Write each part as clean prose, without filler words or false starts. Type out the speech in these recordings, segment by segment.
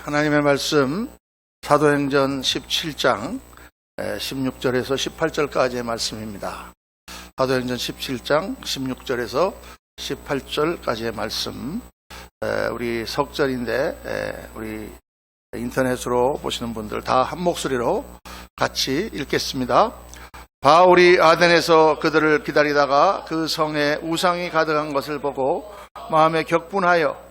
하나님의 말씀 사도행전 17장 16절에서 18절까지의 말씀입니다. 사도행전 17장 16절에서 18절까지의 말씀, 우리 석절인데 우리 인터넷으로 보시는 분들 다 한 목소리로 같이 읽겠습니다. 바울이 아덴에서 그들을 기다리다가 그 성에 우상이 가득한 것을 보고 마음에 격분하여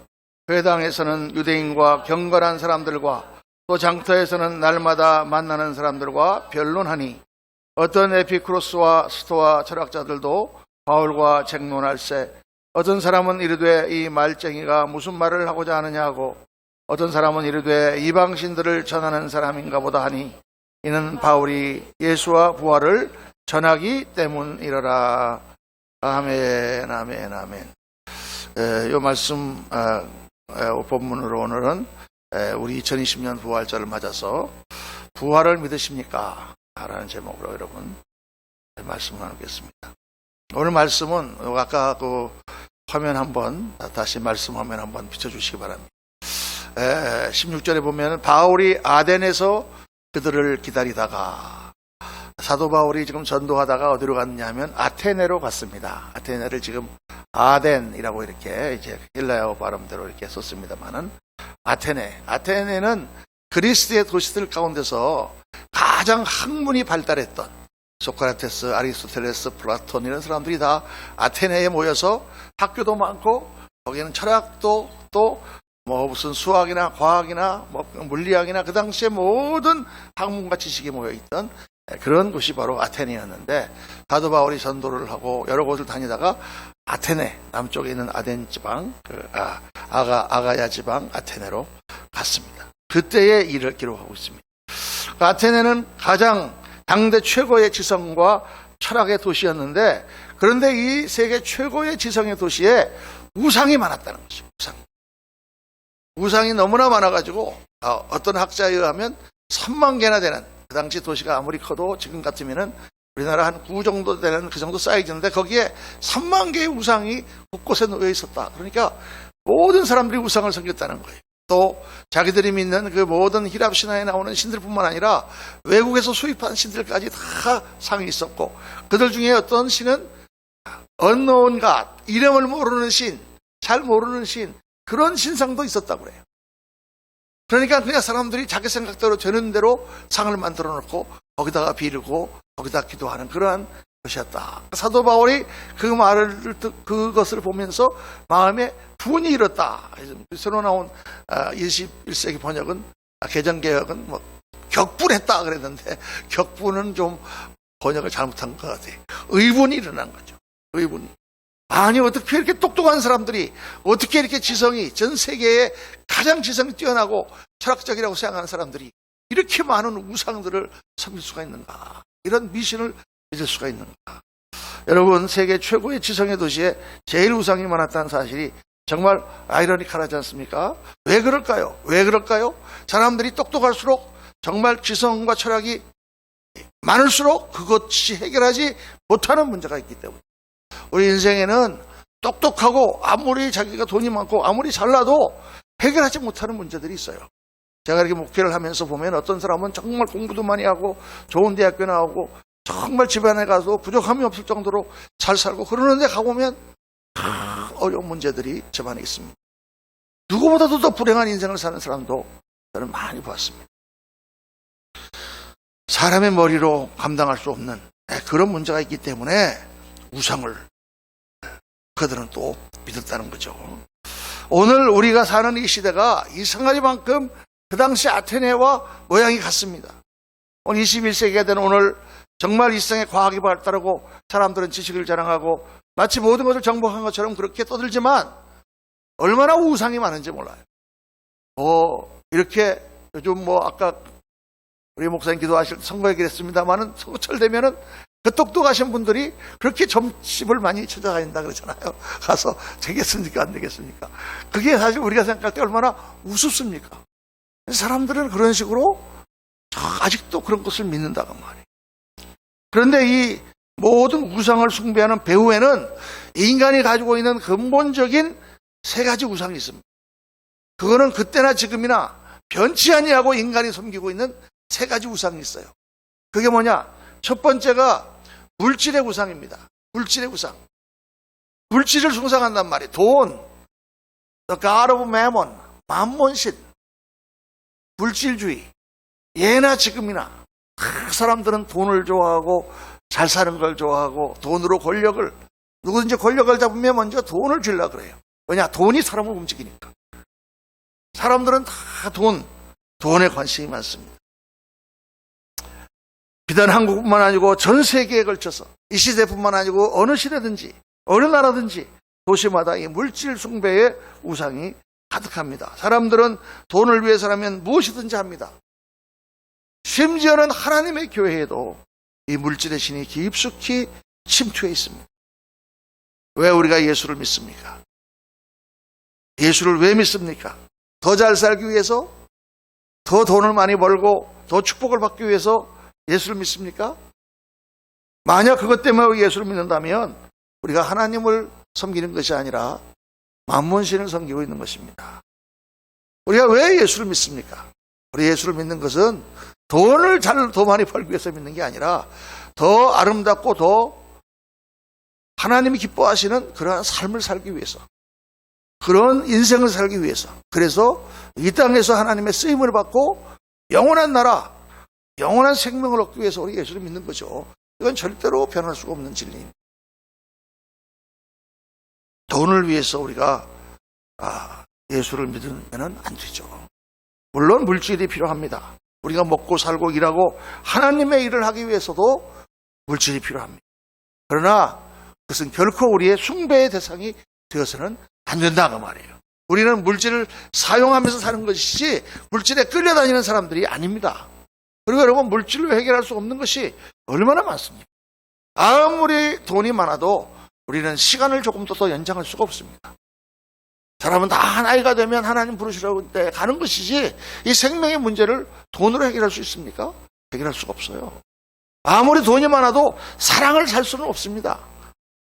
회당에서는 유대인과 경건한 사람들과 또 장터에서는 날마다 만나는 사람들과 변론하니 어떤 에피쿠로스와 스토아 철학자들도 바울과 쟁론할세 어떤 사람은 이르되 이 말쟁이가 무슨 말을 하고자 하느냐 하고 어떤 사람은 이르되 이방신들을 전하는 사람인가 보다 하니 이는 바울이 예수와 부활을 전하기 때문이러라. 아멘, 아멘, 아멘. 이 말씀 본문으로 오늘은 우리 2020년 부활절을 맞아서 부활을 믿으십니까? 라는 제목으로 여러분 말씀을 나누겠습니다. 오늘 말씀은 아까 그 화면 한번 다시 말씀 화면 한번 비춰주시기 바랍니다. 16절에 보면 바울이 아덴에서 그들을 기다리다가 사도 바울이 지금 전도하다가 어디로 갔냐 하면 아테네로 갔습니다. 아테네를 지금 아덴이라고 이렇게 이제 헬라어 발음대로 이렇게 썼습니다만은 아테네는 그리스의 도시들 가운데서 가장 학문이 발달했던 소크라테스, 아리스토텔레스, 플라톤 이런 사람들이 다 아테네에 모여서 학교도 많고 거기에는 철학도 또 뭐 무슨 수학이나 과학이나 뭐 물리학이나 그 당시에 모든 학문과 지식이 모여있던 그런 곳이 바로 아테네였는데 사도 바울이 전도를 하고 여러 곳을 다니다가 아테네 남쪽에 있는 아덴 지방 아가야 지방 아테네로 갔습니다. 그때의 일을 기록하고 있습니다. 아테네는 가장 당대 최고의 지성과 철학의 도시였는데 그런데 이 세계 최고의 지성의 도시에 우상이 많았다는 것이죠. 우상이 너무나 많아가지고 어떤 학자에 의하면 3만 개나 되는 그 당시 도시가 아무리 커도 지금 같으면은 우리나라 한 9 정도 되는 그 정도 사이즈인데 거기에 3만 개의 우상이 곳곳에 놓여 있었다. 그러니까 모든 사람들이 우상을 섬겼다는 거예요. 또 자기들이 믿는 그 모든 히랍 신화에 나오는 신들뿐만 아니라 외국에서 수입한 신들까지 다 상이 있었고 그들 중에 어떤 신은 unknown God, 이름을 모르는 신, 잘 모르는 신 그런 신상도 있었다고 그래요. 그러니까 그냥 사람들이 자기 생각대로 되는 대로 상을 만들어 놓고 거기다가 비르고 거기다 기도하는 그러한 것이었다. 사도 바울이 그것을 보면서 마음에 분이 일었다. 새로 나온 21세기 번역은 개정개혁은 뭐 격분했다 그랬는데 격분은 좀 번역을 잘못한 것 같아요. 의분이 일어난 거죠. 의분이. 아니 어떻게 이렇게 똑똑한 사람들이 어떻게 이렇게 지성이 전 세계에 가장 지성이 뛰어나고 철학적이라고 생각하는 사람들이 이렇게 많은 우상들을 섬길 수가 있는가, 이런 미신을 믿을 수가 있는가. 여러분 세계 최고의 지성의 도시에 제일 우상이 많았다는 사실이 정말 아이러니컬하지 않습니까? 왜 그럴까요? 사람들이 똑똑할수록 정말 지성과 철학이 많을수록 그것이 해결하지 못하는 문제가 있기 때문에 우리 인생에는 똑똑하고 아무리 자기가 돈이 많고 아무리 잘나도 해결하지 못하는 문제들이 있어요. 제가 이렇게 목회를 하면서 보면 어떤 사람은 정말 공부도 많이 하고 좋은 대학교 나오고 정말 집안에 가서 부족함이 없을 정도로 잘 살고 그러는데 가보면 어려운 문제들이 집안에 있습니다. 누구보다도 더 불행한 인생을 사는 사람도 저는 많이 봤습니다. 사람의 머리로 감당할 수 없는 그런 문제가 있기 때문에 우상을 그들은 또 믿었다는 거죠. 오늘 우리가 사는 이 시대가 이상하리만큼 그 당시 아테네와 모양이 같습니다. 오늘 21세기가 된 오늘 정말 이 세상에 과학이 발달하고 사람들은 지식을 자랑하고 마치 모든 것을 정복한 것처럼 그렇게 떠들지만 얼마나 우상이 많은지 몰라요. 이렇게 요즘 아까 우리 목사님 기도하실 때 선거 얘기했습니다만은 선거철 되면은 그 똑똑하신 분들이 그렇게 점집을 많이 찾아다닌다 그러잖아요. 가서 되겠습니까? 안 되겠습니까? 그게 사실 우리가 생각할 때 얼마나 우습습니까? 사람들은 그런 식으로 아직도 그런 것을 믿는다고 말이에요. 그런데 이 모든 우상을 숭배하는 배후에는 인간이 가지고 있는 근본적인 3가지 우상이 있습니다. 그거는 그때나 지금이나 변치 아니하고 인간이 섬기고 있는 세 가지 우상이 있어요. 그게 뭐냐? 첫 번째가 물질의 우상입니다. 물질의 우상. 물질을 숭상한단 말이에요. 돈, the God of Mammon, 만몬신, 물질주의. 예나 지금이나 사람들은 돈을 좋아하고 잘 사는 걸 좋아하고 돈으로 권력을, 누구든지 권력을 잡으면 먼저 돈을 주려고 그래요. 왜냐? 돈이 사람을 움직이니까. 사람들은 다 돈에 관심이 많습니다. 비단 한국뿐만 아니고 전 세계에 걸쳐서 이 시대뿐만 아니고 어느 시대든지 어느 나라든지 도시마다 이 물질 숭배의 우상이 가득합니다. 사람들은 돈을 위해서라면 무엇이든지 합니다. 심지어는 하나님의 교회에도 이 물질의 신이 깊숙이 침투해 있습니다. 왜 우리가 예수를 믿습니까? 예수를 왜 믿습니까? 더 잘 살기 위해서? 더 돈을 많이 벌고 더 축복을 받기 위해서 예수를 믿습니까? 만약 그것 때문에 예수를 믿는다면 우리가 하나님을 섬기는 것이 아니라 만몬신을 섬기고 있는 것입니다. 우리가 왜 예수를 믿습니까? 우리 예수를 믿는 것은 돈을 더 많이 벌기 위해서 믿는 게 아니라 더 아름답고 더 하나님이 기뻐하시는 그러한 삶을 살기 위해서, 그런 인생을 살기 위해서, 그래서 이 땅에서 하나님의 쓰임을 받고 영원한 나라, 영원한 생명을 얻기 위해서 우리 예수를 믿는 거죠. 이건 절대로 변할 수가 없는 진리입니다. 돈을 위해서 우리가 예수를 믿으면 안 되죠. 물론 물질이 필요합니다. 우리가 먹고 살고 일하고 하나님의 일을 하기 위해서도 물질이 필요합니다. 그러나 그것은 결코 우리의 숭배의 대상이 되어서는 안 된다고 말이에요. 우리는 물질을 사용하면서 사는 것이지 물질에 끌려다니는 사람들이 아닙니다. 그리고 여러분, 물질로 해결할 수 없는 것이 얼마나 많습니까? 아무리 돈이 많아도 우리는 시간을 조금 더 연장할 수가 없습니다. 사람은 다 나이가 되면 하나님 부르시라고 때 가는 것이지 이 생명의 문제를 돈으로 해결할 수 있습니까? 해결할 수가 없어요. 아무리 돈이 많아도 사랑을 살 수는 없습니다.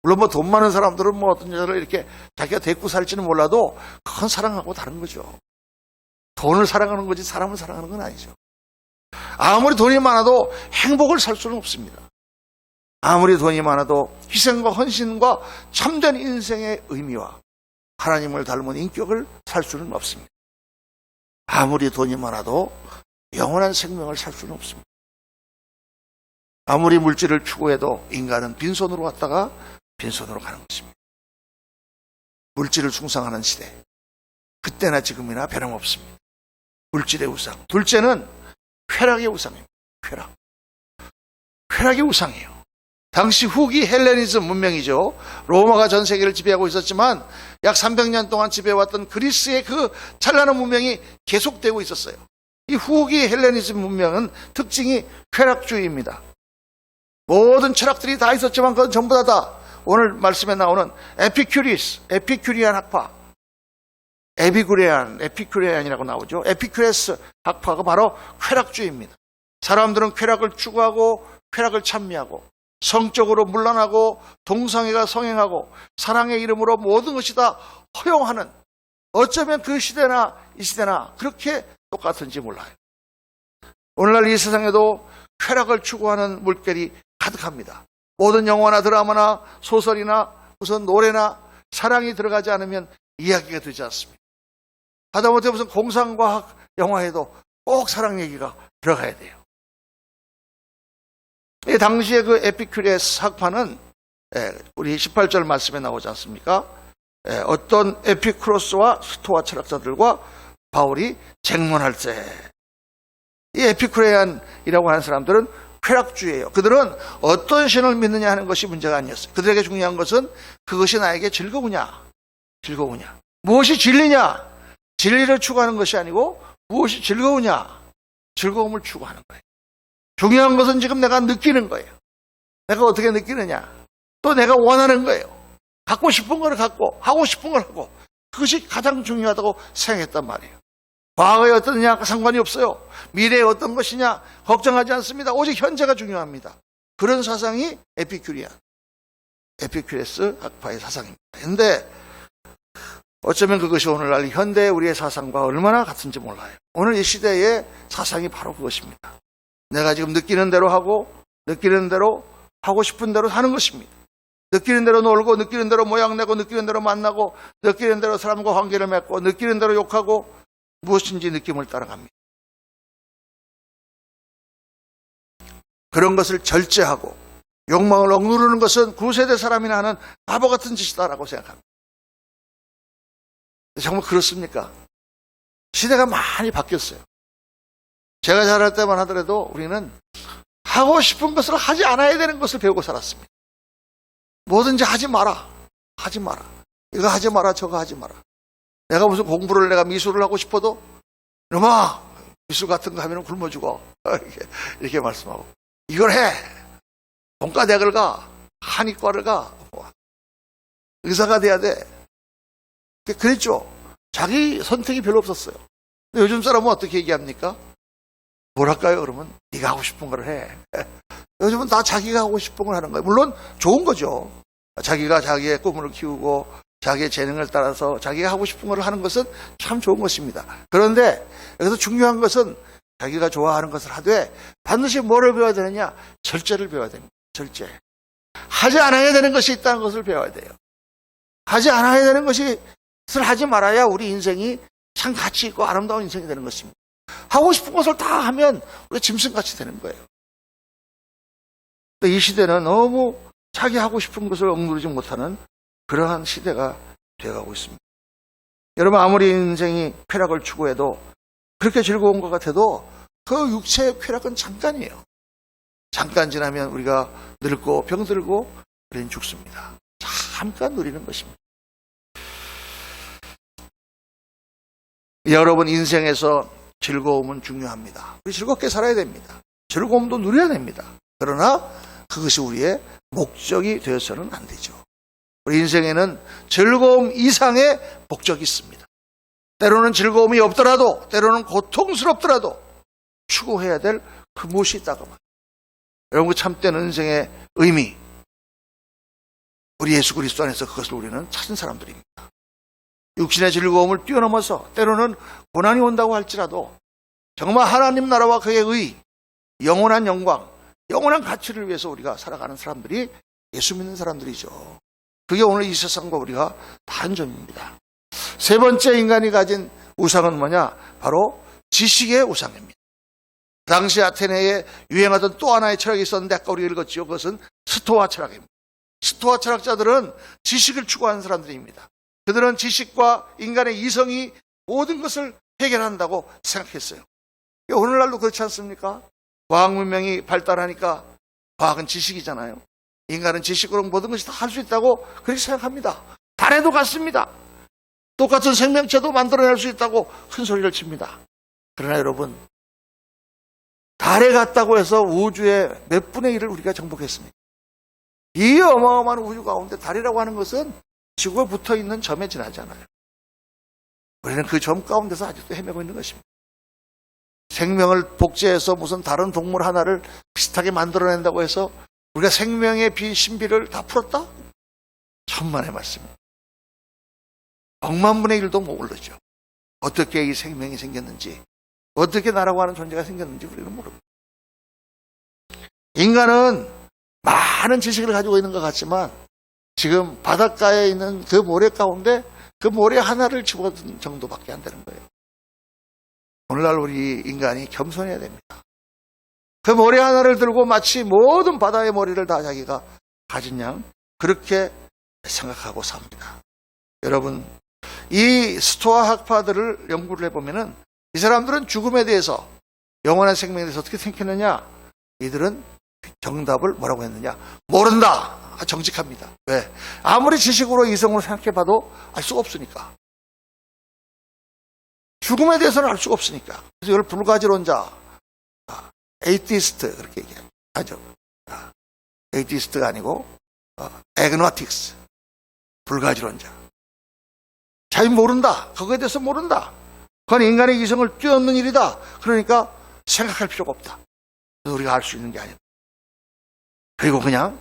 물론 돈 많은 사람들은 어떤 여자를 이렇게 자기가 데리고 살지는 몰라도 그건 사랑하고 다른 거죠. 돈을 사랑하는 거지 사람을 사랑하는 건 아니죠. 아무리 돈이 많아도 행복을 살 수는 없습니다. 아무리 돈이 많아도 희생과 헌신과 참된 인생의 의미와 하나님을 닮은 인격을 살 수는 없습니다. 아무리 돈이 많아도 영원한 생명을 살 수는 없습니다. 아무리 물질을 추구해도 인간은 빈손으로 왔다가 빈손으로 가는 것입니다. 물질을 숭상하는 시대, 그때나 지금이나 변함없습니다. 물질의 우상. 둘째는 쾌락의 우상입니다. 쾌락의 우상이에요. 당시 후기 헬레니즘 문명이죠. 로마가 전 세계를 지배하고 있었지만 약 300년 동안 지배해왔던 그리스의 그 찬란한 문명이 계속되고 있었어요. 이 후기 헬레니즘 문명은 특징이 쾌락주의입니다. 모든 철학들이 다 있었지만 그건 전부 다 오늘 말씀에 나오는 에피큐리안 학파, 에피큐레안이라고 나오죠. 에피큐레스 학파가 바로 쾌락주의입니다. 사람들은 쾌락을 추구하고 쾌락을 찬미하고 성적으로 문란하고 동성애가 성행하고 사랑의 이름으로 모든 것이 다 허용하는, 어쩌면 그 시대나 이 시대나 그렇게 똑같은지 몰라요. 오늘날 이 세상에도 쾌락을 추구하는 물결이 가득합니다. 모든 영화나 드라마나 소설이나 무슨 노래나 사랑이 들어가지 않으면 이야기가 되지 않습니다. 하다못해 무슨 공상과학 영화에도 꼭 사랑 얘기가 들어가야 돼요. 이 당시에 그 에피큐레스 학파는 우리 18절 말씀에 나오지 않습니까? 어떤 에피쿠로스와 스토아 철학자들과 바울이 쟁론할 때 이 에피쿠레안이라고 하는 사람들은 쾌락주의예요. 그들은 어떤 신을 믿느냐 하는 것이 문제가 아니었어요. 그들에게 중요한 것은 그것이 나에게 즐거우냐. 무엇이 진리냐. 진리를 추구하는 것이 아니고 무엇이 즐거우냐. 즐거움을 추구하는 거예요. 중요한 것은 지금 내가 느끼는 거예요. 내가 어떻게 느끼느냐. 또 내가 원하는 거예요. 갖고 싶은 걸 갖고 하고 싶은 걸 하고, 그것이 가장 중요하다고 생각했단 말이에요. 과거에 어떠느냐 상관이 없어요. 미래에 어떤 것이냐 걱정하지 않습니다. 오직 현재가 중요합니다. 그런 사상이 에피큐레스 학파의 사상입니다. 그런데 어쩌면 그것이 오늘날 현대 우리의 사상과 얼마나 같은지 몰라요. 오늘 이 시대의 사상이 바로 그것입니다. 내가 지금 느끼는 대로 하고, 느끼는 대로 하고 싶은 대로 사는 것입니다. 느끼는 대로 놀고, 느끼는 대로 모양내고, 느끼는 대로 만나고, 느끼는 대로 사람과 관계를 맺고, 느끼는 대로 욕하고, 무엇인지 느낌을 따라갑니다. 그런 것을 절제하고 욕망을 억누르는 것은 구세대 사람이나 하는 바보 같은 짓이다라고 생각합니다. 정말 그렇습니까? 시대가 많이 바뀌었어요. 제가 자랄 때만 하더라도 우리는 하고 싶은 것을 하지 않아야 되는 것을 배우고 살았습니다. 뭐든지 하지 마라. 하지 마라. 이거 하지 마라. 저거 하지 마라. 내가 무슨 공부를 내가 미술을 하고 싶어도 이놈아 미술 같은 거 하면 굶어 죽어. 이렇게 말씀하고 이걸 해. 본과대학을 가. 한의과를 가. 의사가 돼야 돼. 그랬죠. 자기 선택이 별로 없었어요. 근데 요즘 사람은 어떻게 얘기합니까? 뭐랄까요? 그러면 네가 하고 싶은 걸 해. 요즘은 다 자기가 하고 싶은 걸 하는 거예요. 물론 좋은 거죠. 자기가 자기의 꿈을 키우고 자기의 재능을 따라서 자기가 하고 싶은 걸 하는 것은 참 좋은 것입니다. 그런데 여기서 중요한 것은 자기가 좋아하는 것을 하되 반드시 뭐를 배워야 되느냐? 절제를 배워야 됩니다. 절제. 하지 않아야 되는 것이 있다는 것을 배워야 돼요. 하지 않아야 되는 것을 하지 말아야 우리 인생이 참 가치 있고 아름다운 인생이 되는 것입니다. 하고 싶은 것을 다 하면 우리가 짐승같이 되는 거예요. 이 시대는 너무 자기 하고 싶은 것을 억누르지 못하는 그러한 시대가 되어가고 있습니다. 여러분 아무리 인생이 쾌락을 추구해도 그렇게 즐거운 것 같아도 그 육체의 쾌락은 잠깐이에요. 잠깐 지나면 우리가 늙고 병들고 우리는 죽습니다. 잠깐 누리는 것입니다. 여러분 인생에서 즐거움은 중요합니다. 우리 즐겁게 살아야 됩니다. 즐거움도 누려야 됩니다. 그러나 그것이 우리의 목적이 되어서는 안 되죠. 우리 인생에는 즐거움 이상의 목적이 있습니다. 때로는 즐거움이 없더라도 때로는 고통스럽더라도 추구해야 될 그 무엇이 있다고 말합니다. 여러분 그 참된 인생의 의미 우리 예수 그리스도 안에서 그것을 우리는 찾은 사람들입니다. 육신의 즐거움을 뛰어넘어서 때로는 고난이 온다고 할지라도 정말 하나님 나라와 그의 의, 영원한 영광, 영원한 가치를 위해서 우리가 살아가는 사람들이 예수 믿는 사람들이죠. 그게 오늘 이 세상과 우리가 다른 점입니다. 세 번째 인간이 가진 우상은 뭐냐? 바로 지식의 우상입니다. 당시 아테네에 유행하던 또 하나의 철학이 있었는데 아까 우리가 읽었죠. 그것은 스토아 철학입니다. 스토아 철학자들은 지식을 추구하는 사람들입니다. 그들은 지식과 인간의 이성이 모든 것을 해결한다고 생각했어요. 오늘날도 그렇지 않습니까? 과학 문명이 발달하니까 과학은 지식이잖아요. 인간은 지식으로 모든 것이 다 할 수 있다고 그렇게 생각합니다. 달에도 갔습니다. 똑같은 생명체도 만들어낼 수 있다고 큰 소리를 칩니다. 그러나 여러분 달에 갔다고 해서 우주의 몇 분의 1을 우리가 정복했습니다. 이 어마어마한 우주 가운데 달이라고 하는 것은 지구가 붙어있는 점에 지나지 않아요. 우리는 그 점 가운데서 아직도 헤매고 있는 것입니다. 생명을 복제해서 무슨 다른 동물 하나를 비슷하게 만들어낸다고 해서 우리가 생명의 신비를 다 풀었다? 천만의 말씀입니다. 억만 분의 1도 못 모르죠. 어떻게 이 생명이 생겼는지, 어떻게 나라고 하는 존재가 생겼는지 우리는 모릅니다. 인간은 많은 지식을 가지고 있는 것 같지만 지금 바닷가에 있는 그 모래 가운데 그 모래 하나를 집어든 정도밖에 안 되는 거예요. 오늘날 우리 인간이 겸손해야 됩니다. 그 모래 하나를 들고 마치 모든 바다의 머리를 다 자기가 가진 양 그렇게 생각하고 삽니다. 여러분 이 스토아 학파들을 연구를 해보면은 이 사람들은 죽음에 대해서 영원한 생명에 대해서 어떻게 생각했느냐? 이들은 정답을 뭐라고 했느냐? 모른다. 정직합니다. 왜? 아무리 지식으로 이성으로 생각해봐도 알 수가 없으니까. 죽음에 대해서는 알 수가 없으니까. 그래서 이걸 불가지론자, 에이티스트 그렇게 얘기하죠. 에이티스트가 아니고 에그노틱스, 불가지론자. 자기 모른다. 그거에 대해서 모른다. 그건 인간의 이성을 뛰어넘는 일이다. 그러니까 생각할 필요가 없다. 그래서 우리가 알 수 있는 게 아니다. 그리고 그냥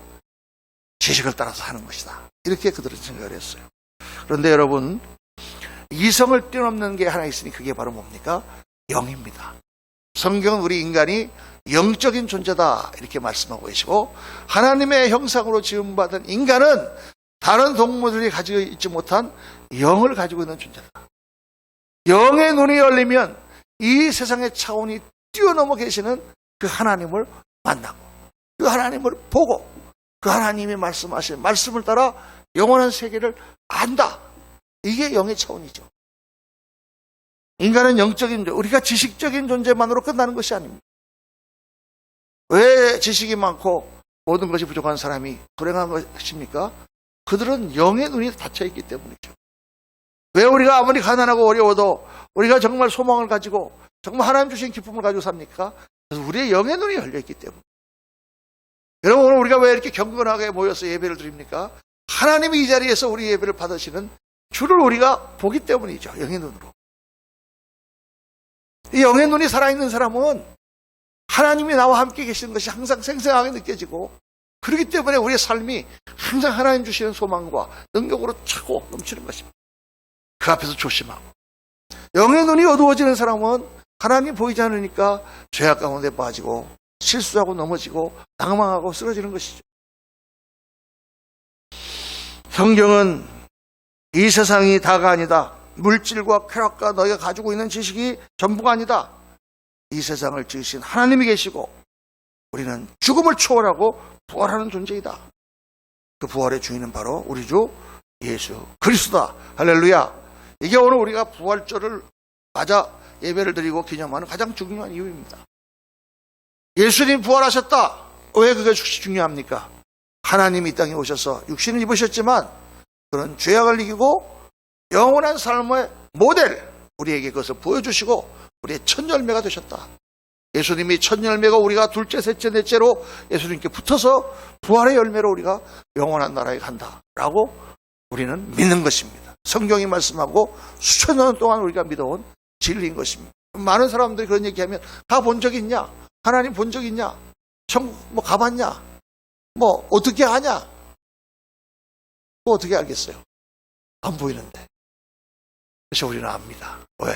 지식을 따라서 하는 것이다. 이렇게 그들은 생각을 했어요. 그런데 여러분 이성을 뛰어넘는 게 하나 있으니 그게 바로 뭡니까? 영입니다. 성경은 우리 인간이 영적인 존재다 이렇게 말씀하고 계시고, 하나님의 형상으로 지음받은 인간은 다른 동물들이 가지고 있지 못한 영을 가지고 있는 존재다. 영의 눈이 열리면 이 세상의 차원이 뛰어넘어 계시는 그 하나님을 만나고, 그 하나님을 보고, 그 하나님이 말씀하신 말씀을 따라 영원한 세계를 안다. 이게 영의 차원이죠. 인간은 영적인 존재, 우리가 지식적인 존재만으로 끝나는 것이 아닙니다. 왜 지식이 많고 모든 것이 부족한 사람이 불행한 것입니까? 그들은 영의 눈이 닫혀있기 때문이죠. 왜 우리가 아무리 가난하고 어려워도 우리가 정말 소망을 가지고 정말 하나님 주신 기쁨을 가지고 삽니까? 그래서 우리의 영의 눈이 열려있기 때문에. 여러분, 오늘 우리가 왜 이렇게 경건하게 모여서 예배를 드립니까? 하나님이 이 자리에서 우리 예배를 받으시는 주를 우리가 보기 때문이죠. 영의 눈으로. 이 영의 눈이 살아있는 사람은 하나님이 나와 함께 계시는 것이 항상 생생하게 느껴지고, 그렇기 때문에 우리의 삶이 항상 하나님 주시는 소망과 능력으로 차고 넘치는 것입니다. 그 앞에서 조심하고. 영의 눈이 어두워지는 사람은 하나님 보이지 않으니까 죄악 가운데 빠지고 실수하고 넘어지고 낭망하고 쓰러지는 것이죠. 성경은 이 세상이 다가 아니다. 물질과 쾌락과 너희가 가지고 있는 지식이 전부가 아니다. 이 세상을 지으신 하나님이 계시고 우리는 죽음을 초월하고 부활하는 존재이다. 그 부활의 주인은 바로 우리 주 예수 그리스도다. 할렐루야. 이게 오늘 우리가 부활절을 맞아 예배를 드리고 기념하는 가장 중요한 이유입니다. 예수님이 부활하셨다. 왜 그게 중요합니까? 하나님이 이 땅에 오셔서 육신을 입으셨지만 그런 죄악을 이기고 영원한 삶의 모델, 우리에게 그것을 보여주시고 우리의 첫 열매가 되셨다. 예수님이 첫 열매가 우리가 둘째, 셋째, 넷째로 예수님께 붙어서 부활의 열매로 우리가 영원한 나라에 간다라고 우리는 믿는 것입니다. 성경이 말씀하고 수천 년 동안 우리가 믿어온 진리인 것입니다. 많은 사람들이 그런 얘기하면 다 본 적 있냐? 하나님 본 적 있냐? 천국 뭐 가봤냐? 뭐 어떻게 아냐? 뭐 어떻게 알겠어요? 안 보이는데. 그래서 우리는 압니다. 왜?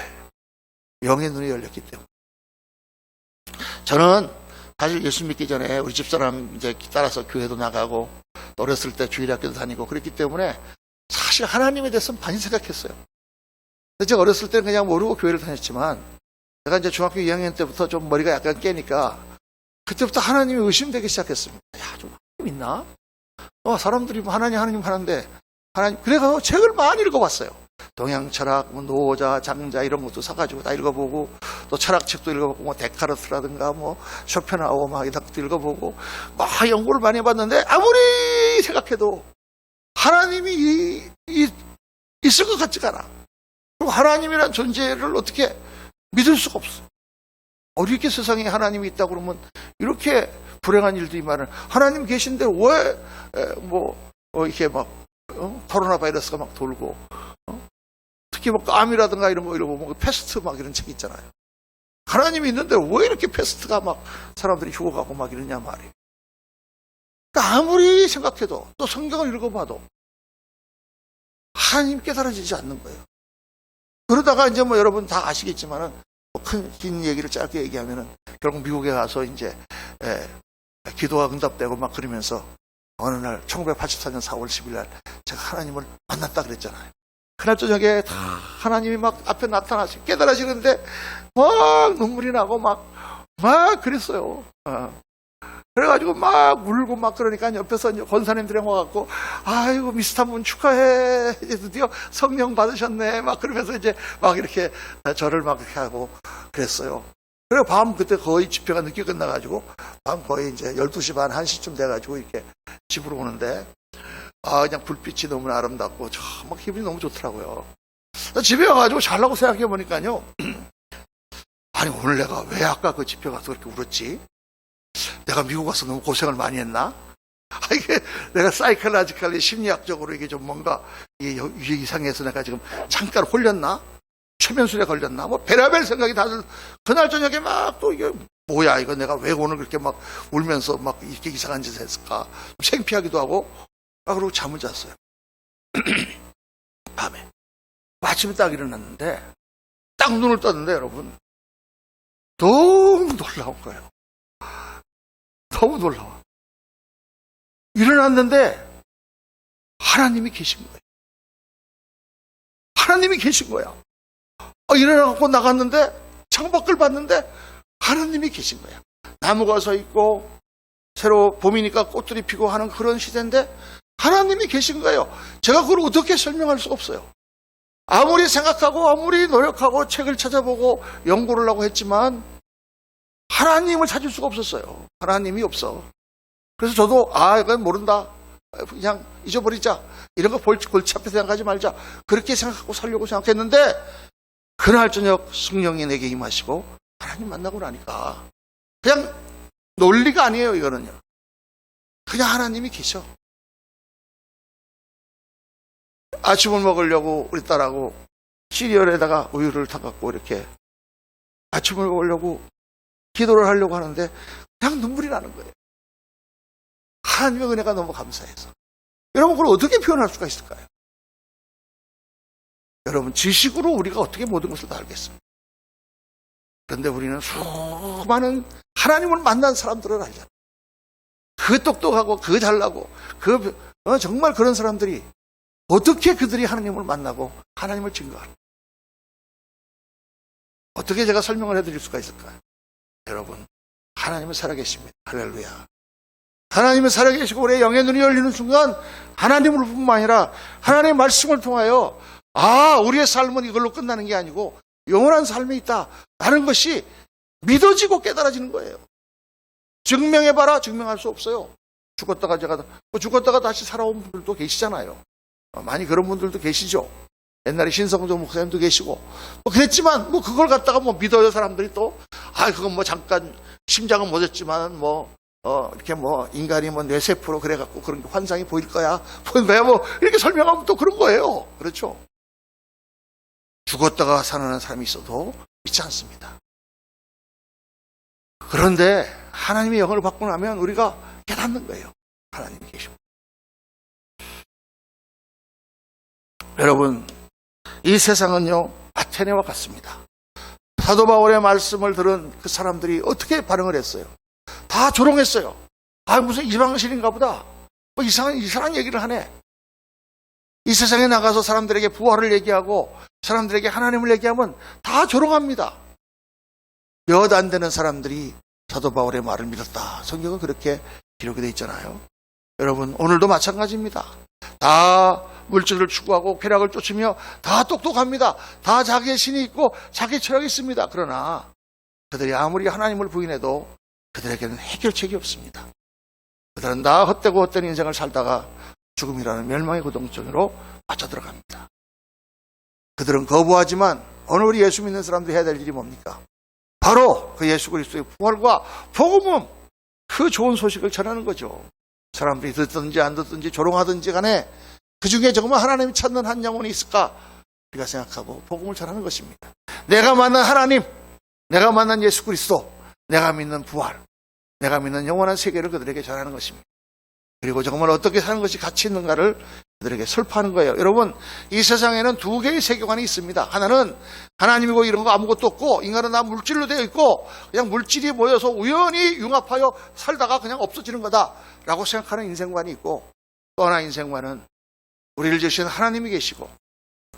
영의 눈이 열렸기 때문에. 저는 사실 예수 믿기 전에 우리 집사람 이제 따라서 교회도 나가고 어렸을 때 주일학교도 다니고 그랬기 때문에 사실 하나님에 대해서는 많이 생각했어요. 근데 제가 어렸을 때는 그냥 모르고 교회를 다녔지만 제가 이제 중학교 2학년 때부터 좀 머리가 약간 깨니까 그때부터 하나님이 의심되기 시작했습니다. 야, 좀 하나님 있나? 사람들이 하나님 하는데 하나님, 그래서 책을 많이 읽어봤어요. 동양 철학, 노자, 장자 이런 것도 사가지고 다 읽어보고 또 철학책도 읽어보고 뭐 데카르트라든가 뭐 쇼펜하우어 막 이런 것도 읽어보고 막 연구를 많이 해봤는데 아무리 생각해도 하나님이 있을 것 같지가 않아. 그리고 하나님이란 존재를 어떻게 믿을 수가 없어. 어떻게 세상에 하나님이 있다고 그러면 이렇게 불행한 일들이 많은, 하나님 계신데 왜 이렇게 막 코로나 바이러스가 막 돌고 특히 뭐 암이라든가 이런 거 보면 패스트 막 이런 책 있잖아요. 하나님이 있는데 왜 이렇게 패스트가 막 사람들이 죽어가고 막 이러냐 말이에요. 그러니까 아무리 생각해도 또 성경을 읽어봐도 하나님 깨달아지지 않는 거예요. 그러다가 이제 뭐 여러분 다 아시겠지만은 긴 얘기를 짧게 얘기하면은 결국 미국에 가서 이제 기도가 응답되고 막 그러면서 어느 날 1984년 4월 10일 날 제가 하나님을 만났다 그랬잖아요. 그날 저녁에 다 하나님이 막 앞에 나타나시 깨달아지는데 막 눈물이 나고 막 그랬어요. 그래가지고 막 울고 막 그러니까 옆에서 이제 권사님들이 와갖고 아이고 미스터 문 축하해, 이제 드디어 성령 받으셨네 막 그러면서 이제 막 이렇게 저를 막 이렇게 하고 그랬어요. 그리고 밤 그때 거의 집회가 늦게 끝나가지고 밤 거의 이제 12시 반 1시쯤 돼가지고 이렇게 집으로 오는데 그냥 불빛이 너무 아름답고 막 기분이 너무 좋더라고요. 집에 와가지고 잘라고 생각해 보니까요. 아니 오늘 내가 왜 아까 그 집회 가서 그렇게 울었지? 내가 미국 가서 너무 고생을 많이 했나? 이게 내가 사이클라지컬리 심리학적으로 이게 좀 뭔가 이게 이상해서 내가 지금 잠깐 홀렸나? 최면술에 걸렸나? 뭐 별의별 생각이 다들 그날 저녁에 막 또 이게 뭐야 이거 내가 왜 오늘 그렇게 막 울면서 막 이렇게 이상한 짓을 했을까? 창피하기도 하고 그리고 잠을 잤어요. 밤에 아침에 딱 일어났는데 딱 눈을 떴는데 여러분 너무 놀라운 거예요. 너무 놀라워. 일어났는데 하나님이 계신 거예요. 하나님이 계신 거야. 일어나고 나갔는데 창밖을 봤는데 하나님이 계신 거야. 나무가 서 있고 새로 봄이니까 꽃들이 피고 하는 그런 시대인데 하나님이 계신 거예요. 제가 그걸 어떻게 설명할 수가 없어요. 아무리 생각하고 아무리 노력하고 책을 찾아보고 연구를 하고 했지만 하나님을 찾을 수가 없었어요. 하나님이 없어. 그래서 저도 이건 모른다. 그냥 잊어버리자. 이런 거 골치 앞에 생각하지 말자. 그렇게 생각하고 살려고 생각했는데 그날 저녁 성령이 내게 임하시고 하나님 만나고 나니까 그냥 논리가 아니에요. 이거는요. 그냥 하나님이 계셔. 아침을 먹으려고 우리 딸하고 시리얼에다가 우유를 타갖고 이렇게 아침을 먹으려고 기도를 하려고 하는데 그냥 눈물이 나는 거예요. 하나님의 은혜가 너무 감사해서. 여러분 그걸 어떻게 표현할 수가 있을까요? 여러분 지식으로 우리가 어떻게 모든 것을 다 알겠습니까? 그런데 우리는 수많은 하나님을 만난 사람들을 알잖아요. 그 똑똑하고 그 잘나고 정말 그런 사람들이 어떻게 그들이 하나님을 만나고 하나님을 증거하는 어떻게 제가 설명을 해드릴 수가 있을까요? 여러분 하나님은 살아계십니다. 할렐루야. 하나님은 살아계시고 우리의 영의 눈이 열리는 순간 하나님을 뿐만 아니라 하나님의 말씀을 통하여 우리의 삶은 이걸로 끝나는 게 아니고 영원한 삶이 있다라는 것이 믿어지고 깨달아지는 거예요. 증명해봐라. 증명할 수 없어요. 죽었다가 다시 살아온 분들도 계시잖아요. 많이 그런 분들도 계시죠. 옛날에 신성조 목사님도 계시고 그랬지만 그걸 갖다가 믿어요. 사람들이 또 그건 잠깐 심장은 멎었지만 이렇게 인간이 뇌세포로 그래갖고 그런 게 환상이 보일 거야 이렇게 설명하면 또 그런 거예요. 그렇죠. 죽었다가 살아나는 사람이 있어도 믿지 않습니다. 그런데 하나님의 영을 받고 나면 우리가 깨닫는 거예요. 하나님이 계십니다. 여러분 이 세상은요 아테네와 같습니다. 사도 바울의 말씀을 들은 그 사람들이 어떻게 반응을 했어요? 다 조롱했어요. 무슨 이방신인가 보다. 이상한 얘기를 하네. 이 세상에 나가서 사람들에게 부활을 얘기하고 사람들에게 하나님을 얘기하면 다 조롱합니다. 몇 안 되는 사람들이 사도 바울의 말을 믿었다. 성경은 그렇게 기록이 되어 있잖아요. 여러분 오늘도 마찬가지입니다. 다 물질을 추구하고 쾌락을 쫓으며 다 똑똑합니다. 다 자기의 신이 있고 자기 철학이 있습니다. 그러나 그들이 아무리 하나님을 부인해도 그들에게는 해결책이 없습니다. 그들은 다 헛되고 헛된 인생을 살다가 죽음이라는 멸망의 고통증으로 빠져들어갑니다. 그들은 거부하지만 오늘 우리 예수 믿는 사람들이 해야 될 일이 뭡니까? 바로 그 예수 그리스도의 부활과 복음은 그 좋은 소식을 전하는 거죠. 사람들이 듣든지 안 듣든지 조롱하든지 간에 그 중에 정말 하나님이 찾는 한 영혼이 있을까? 우리가 생각하고 복음을 전하는 것입니다. 내가 만난 하나님, 내가 만난 예수 그리스도, 내가 믿는 부활, 내가 믿는 영원한 세계를 그들에게 전하는 것입니다. 그리고 정말 어떻게 사는 것이 가치 있는가를 그들에게 설파하는 거예요. 여러분 이 세상에는 두 개의 세계관이 있습니다. 하나는 하나님이고 이런 거 아무것도 없고 인간은 다 물질로 되어 있고 그냥 물질이 모여서 우연히 융합하여 살다가 그냥 없어지는 거다라고 생각하는 인생관이 있고 또 하나 인생관은 우리를 지으신 하나님이 계시고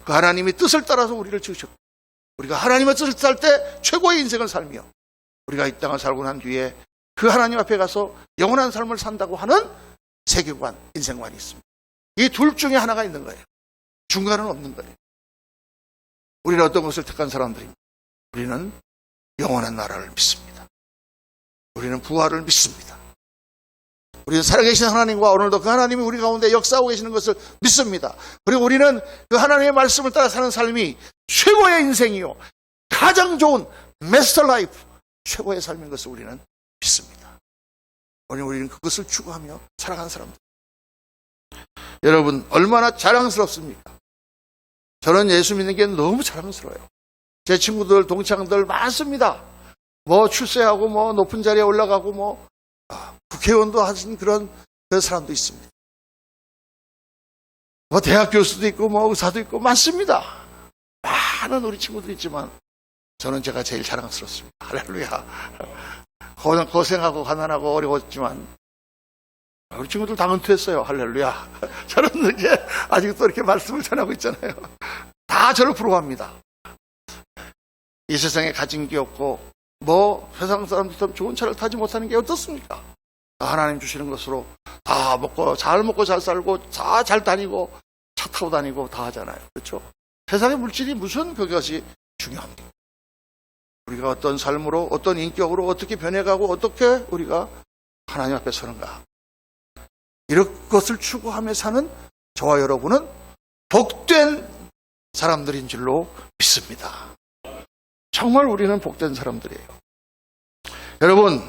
그 하나님이 뜻을 따라서 우리를 지으셨고 우리가 하나님의 뜻을 따를 때 최고의 인생을 살며 우리가 이 땅을 살고 난 뒤에 그 하나님 앞에 가서 영원한 삶을 산다고 하는 세계관, 인생관이 있습니다. 이 둘 중에 하나가 있는 거예요. 중간은 없는 거예요. 우리는 어떤 것을 택한 사람들입니다. 우리는 영원한 나라를 믿습니다. 우리는 부활을 믿습니다. 우리는 살아계신 하나님과 오늘도 그 하나님이 우리 가운데 역사하고 계시는 것을 믿습니다. 그리고 우리는 그 하나님의 말씀을 따라 사는 삶이 최고의 인생이요 가장 좋은 마스터 라이프, 최고의 삶인 것을 우리는 믿습니다. 우리는 그것을 추구하며 살아가는 사람들. 여러분 얼마나 자랑스럽습니까? 저는 예수 믿는 게 너무 자랑스러워요. 제 친구들, 동창들 많습니다. 출세하고 높은 자리에 올라가고 국회의원도 하신 그런 사람도 있습니다. 대학 교수도 있고 의사도 있고 많습니다. 많은 우리 친구들이 있지만 저는 제가 제일 자랑스럽습니다. 할렐루야. 고생하고 가난하고 어려웠지만 우리 친구들 다 은퇴했어요. 할렐루야. 저는 이제 아직도 이렇게 말씀을 전하고 있잖아요. 다 저를 부러워합니다. 이 세상에 가진 게 없고 세상 사람들처럼 좋은 차를 타지 못하는 게 어떻습니까? 하나님 주시는 것으로 다 잘 먹고 잘 살고 다 잘 다니고 차 타고 다니고 다 하잖아요. 그렇죠? 세상의 물질이 무슨 그것이 중요합니까? 우리가 어떤 삶으로 어떤 인격으로 어떻게 변해가고 어떻게 우리가 하나님 앞에 서는가, 이런 것을 추구하며 사는 저와 여러분은 복된 사람들인 줄로 믿습니다. 정말 우리는 복된 사람들이에요. 여러분,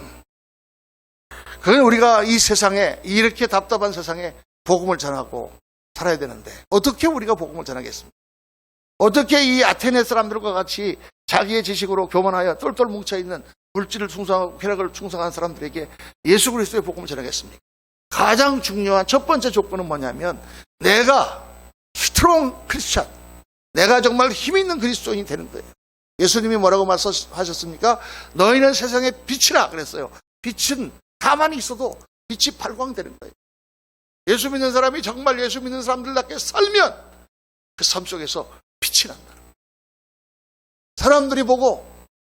그건 우리가 이 세상에, 이렇게 답답한 세상에 복음을 전하고 살아야 되는데 어떻게 우리가 복음을 전하겠습니까? 어떻게 이 아테네 사람들과 같이 자기의 지식으로 교만하여 똘똘 뭉쳐있는 물질을 충성하고 쾌락을 충성한 사람들에게 예수 그리스도의 복음을 전하겠습니까? 가장 중요한 첫 번째 조건은 뭐냐면 내가 스트롱 크리스찬, 내가 정말 힘있는 그리스도인이 되는 거예요. 예수님이 뭐라고 말씀하셨습니까? 너희는 세상의 빛이라 그랬어요. 빛은 가만히 있어도 빛이 발광되는 거예요. 예수 믿는 사람이 정말 예수 믿는 사람들답게 살면 그 삶 속에서 빛이 난다. 사람들이 보고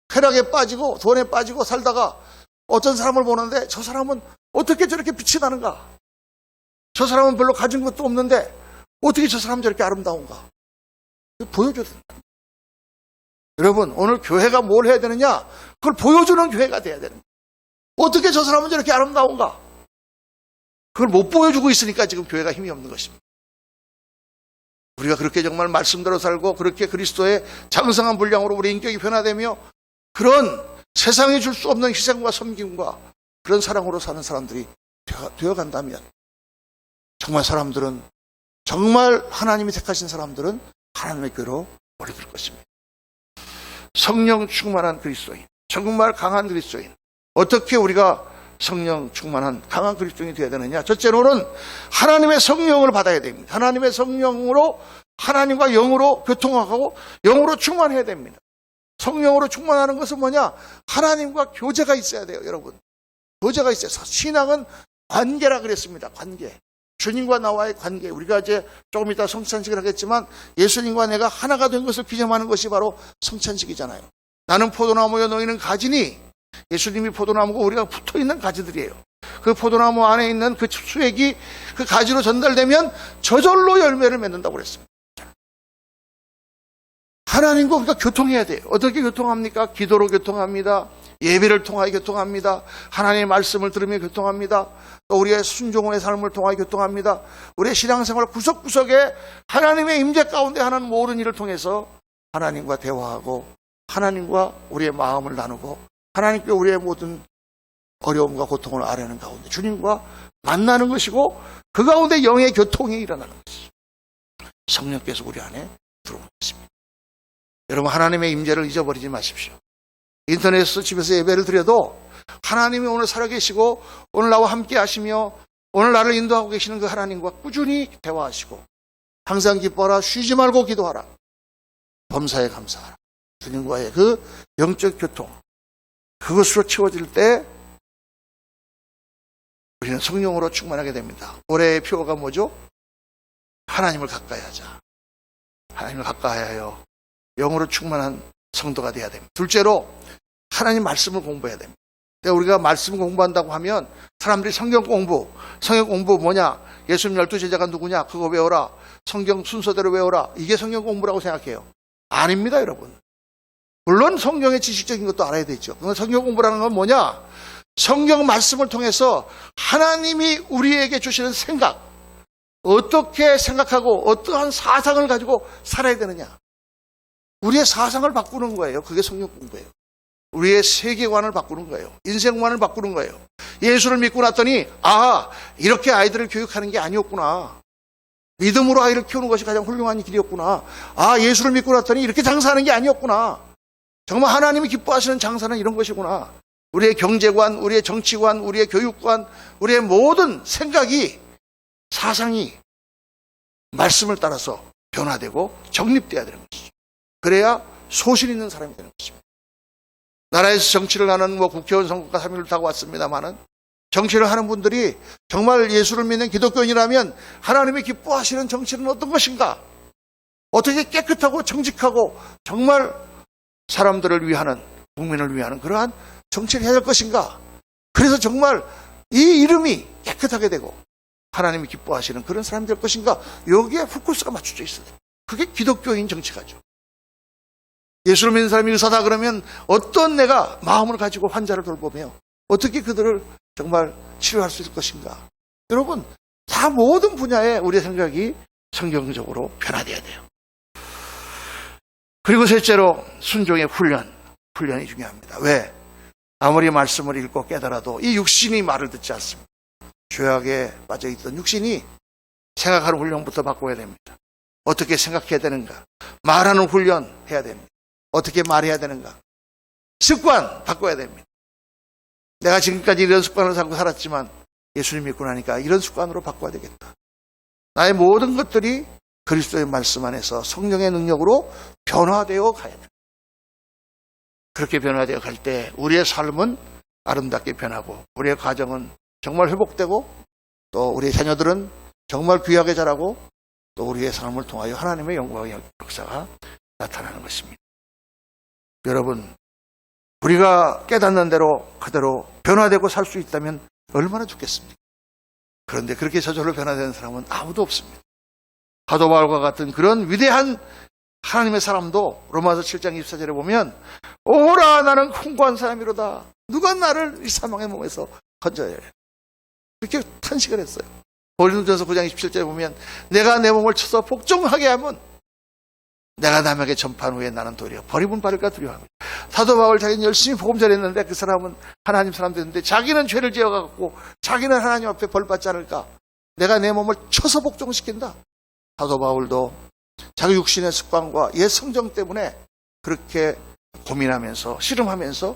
쾌락에 빠지고 돈에 빠지고 살다가 어떤 사람을 보는데 저 사람은 어떻게 저렇게 빛이 나는가? 저 사람은 별로 가진 것도 없는데 어떻게 저 사람 저렇게 아름다운가? 보여줘야 된다. 여러분, 오늘 교회가 뭘 해야 되느냐? 그걸 보여주는 교회가 돼야 되는 거예요. 어떻게 저 사람은 저렇게 아름다운가? 그걸 못 보여주고 있으니까 지금 교회가 힘이 없는 것입니다. 우리가 그렇게 정말 말씀대로 살고 그렇게 그리스도의 장성한 분량으로 우리 인격이 변화되며 그런 세상이 줄 수 없는 희생과 섬김과 그런 사랑으로 사는 사람들이 되어간다면 정말 사람들은, 정말 하나님이 택하신 사람들은 하나님의 교회로 몰려들 것입니다. 성령 충만한 그리스도인, 정말 강한 그리스도인. 어떻게 우리가 성령 충만한 강한 그리스도인이 되어야 되느냐? 첫째로는 하나님의 성령을 받아야 됩니다. 하나님의 성령으로 하나님과 영으로 교통하고 영으로 충만해야 됩니다. 성령으로 충만하는 것은 뭐냐? 하나님과 교제가 있어야 돼요, 여러분. 교제가 있어요. 신앙은 관계라 그랬습니다. 관계. 주님과 나와의 관계. 우리가 이제 조금 이따 성찬식을 하겠지만 예수님과 내가 하나가 된 것을 기념하는 것이 바로 성찬식이잖아요. 나는 포도나무여 너희는 가지니, 예수님이 포도나무고 우리가 붙어있는 가지들이에요. 그 포도나무 안에 있는 그 수액이 그 가지로 전달되면 저절로 열매를 맺는다고 그랬습니다. 하나님과 우리가 교통해야 돼요. 어떻게 교통합니까? 기도로 교통합니다. 예배를 통하여 교통합니다. 하나님의 말씀을 들으며 교통합니다. 또 우리의 순종의 삶을 통하여 교통합니다. 우리의 신앙생활 구석구석에 하나님의 임재 가운데 하는 모든 일을 통해서 하나님과 대화하고 하나님과 우리의 마음을 나누고 하나님께 우리의 모든 어려움과 고통을 아뢰는 가운데 주님과 만나는 것이고 그 가운데 영의 교통이 일어나는 것이죠. 성령께서 우리 안에 들어오는 것입니다. 여러분, 하나님의 임재를 잊어버리지 마십시오. 인터넷에서 집에서 예배를 드려도 하나님이 오늘 살아계시고 오늘 나와 함께 하시며 오늘 나를 인도하고 계시는 그 하나님과 꾸준히 대화하시고 항상 기뻐라, 쉬지 말고 기도하라, 범사에 감사하라. 주님과의 그 영적 교통, 그것으로 채워질 때 우리는 성령으로 충만하게 됩니다. 올해의 표어가 뭐죠? 하나님을 가까이 하자. 하나님을 가까이 하여 영으로 충만한 성도가 돼야 됩니다. 둘째로 하나님 말씀을 공부해야 됩니다. 우리가 말씀 공부한다고 하면 사람들이 성경 공부 뭐냐? 예수님 12제자가 누구냐? 그거 외워라. 성경 순서대로 외워라. 이게 성경 공부라고 생각해요. 아닙니다, 여러분. 물론 성경의 지식적인 것도 알아야 되죠. 성경 공부라는 건 뭐냐? 성경 말씀을 통해서 하나님이 우리에게 주시는 생각, 어떻게 생각하고 어떠한 사상을 가지고 살아야 되느냐, 우리의 사상을 바꾸는 거예요. 그게 성경 공부예요. 우리의 세계관을 바꾸는 거예요. 인생관을 바꾸는 거예요. 예수를 믿고 났더니 이렇게 아이들을 교육하는 게 아니었구나. 믿음으로 아이를 키우는 것이 가장 훌륭한 길이었구나. 예수를 믿고 났더니 이렇게 장사하는 게 아니었구나. 정말 하나님이 기뻐하시는 장사는 이런 것이구나. 우리의 경제관, 우리의 정치관, 우리의 교육관, 우리의 모든 생각이, 사상이 말씀을 따라서 변화되고 정립돼야 되는 것이죠. 그래야 소신 있는 사람이 되는 것입니다. 나라에서 정치를 하는 국회의원 선거가 3일을 타고 왔습니다만은 정치를 하는 분들이 정말 예수를 믿는 기독교인이라면 하나님이 기뻐하시는 정치는 어떤 것인가? 어떻게 깨끗하고 정직하고 정말 사람들을 위하는, 국민을 위하는 그러한 정치를 해야 할 것인가? 그래서 정말 이 이름이 깨끗하게 되고 하나님이 기뻐하시는 그런 사람이 될 것인가? 여기에 포커스가 맞춰져 있어요. 그게 기독교인 정치가죠. 예수를 믿는 사람이 의사다 그러면 어떤 내가 마음을 가지고 환자를 돌보며 어떻게 그들을 정말 치료할 수 있을 것인가? 여러분, 다 모든 분야에 우리의 생각이 성경적으로 변화되어야 돼요. 그리고 셋째로 순종의 훈련이 중요합니다. 왜? 아무리 말씀을 읽고 깨달아도 이 육신이 말을 듣지 않습니다. 죄악에 빠져있던 육신이 생각하는 훈련부터 바꿔야 됩니다. 어떻게 생각해야 되는가? 말하는 훈련 해야 됩니다. 어떻게 말해야 되는가? 습관 바꿔야 됩니다. 내가 지금까지 이런 습관을 갖고 살았지만 예수님 믿고 나니까 이런 습관으로 바꿔야 되겠다. 나의 모든 것들이 그리스도의 말씀 안에서 성령의 능력으로 변화되어 가야 됩니다. 그렇게 변화되어 갈 때 우리의 삶은 아름답게 변하고 우리의 가정은 정말 회복되고 또 우리의 자녀들은 정말 귀하게 자라고 또 우리의 삶을 통하여 하나님의 영광의 역사가 나타나는 것입니다. 여러분, 우리가 깨닫는 대로 그대로 변화되고 살 수 있다면 얼마나 좋겠습니까? 그런데 그렇게 저절로 변화되는 사람은 아무도 없습니다. 사도 바울과 같은 그런 위대한 하나님의 사람도 로마서 7장 24절에 보면 오라 나는 콩고한 사람이로다. 누가 나를 이 사망의 몸에서 건져야 해. 그렇게 탄식을 했어요. 고린도전서 9장 27절에 보면 내가 내 몸을 쳐서 복종하게 하면 내가 남에게 전파한 후에 나는 도리어 버림은 받을까 두려워합니다. 사도 바울 자기는 열심히 복음 전했는데 그 사람은 하나님 사람 됐는데 자기는 죄를 지어갖고 자기는 하나님 앞에 벌 받지 않을까? 내가 내 몸을 쳐서 복종시킨다. 사도 바울도 자기 육신의 습관과 옛 성정 때문에 그렇게 고민하면서 씨름하면서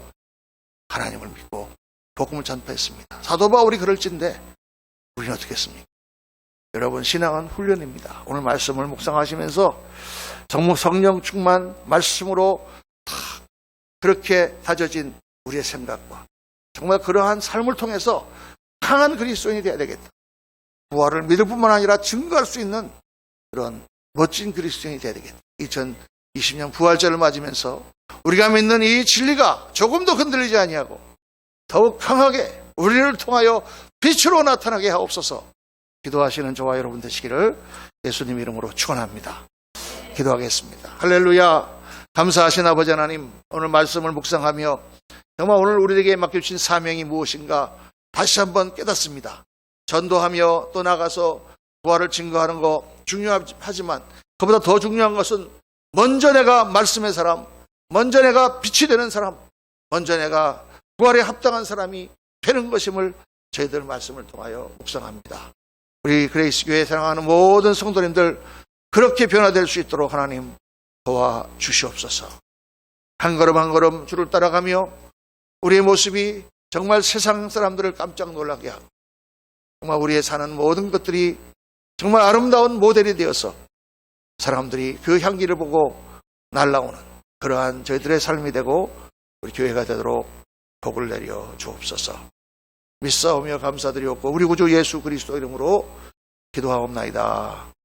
하나님을 믿고 복음을 전파했습니다. 사도 바울이 그럴진데 우리는 어떻게 했습니까? 여러분, 신앙은 훈련입니다. 오늘 말씀을 묵상하시면서 정말 성령 충만 말씀으로 그렇게 다져진 우리의 생각과 정말 그러한 삶을 통해서 강한 그리스도인이 되어야 되겠다. 부활을 믿을 뿐만 아니라 증거할 수 있는 그런 멋진 그리스도인이 되어야 되겠다. 2020년 부활절을 맞으면서 우리가 믿는 이 진리가 조금도 흔들리지 아니하고 더욱 강하게 우리를 통하여 빛으로 나타나게 하옵소서. 기도하시는 저와 여러분 되시기를 예수님 이름으로 축원합니다. 기도하겠습니다. 할렐루야. 감사하신 아버지 하나님, 오늘 말씀을 묵상하며 정말 오늘 우리에게 맡겨주신 사명이 무엇인가 다시 한번 깨닫습니다. 전도하며 또 나가서 부활을 증거하는 거 중요하지만 그보다 더 중요한 것은 먼저 내가 말씀의 사람, 먼저 내가 빛이 되는 사람, 먼저 내가 부활에 합당한 사람이 되는 것임을 저희들 말씀을 통하여 묵상합니다. 우리 그레이스 교회에 사랑하는 모든 성도님들 그렇게 변화될 수 있도록 하나님 도와주시옵소서. 한 걸음 한 걸음 주를 따라가며 우리의 모습이 정말 세상 사람들을 깜짝 놀라게 하고 정말 우리의 사는 모든 것들이 정말 아름다운 모델이 되어서 사람들이 그 향기를 보고 날아오는 그러한 저희들의 삶이 되고 우리 교회가 되도록 복을 내려 주옵소서. 믿사오며 감사드리옵고 우리 구주 예수 그리스도 이름으로 기도하옵나이다.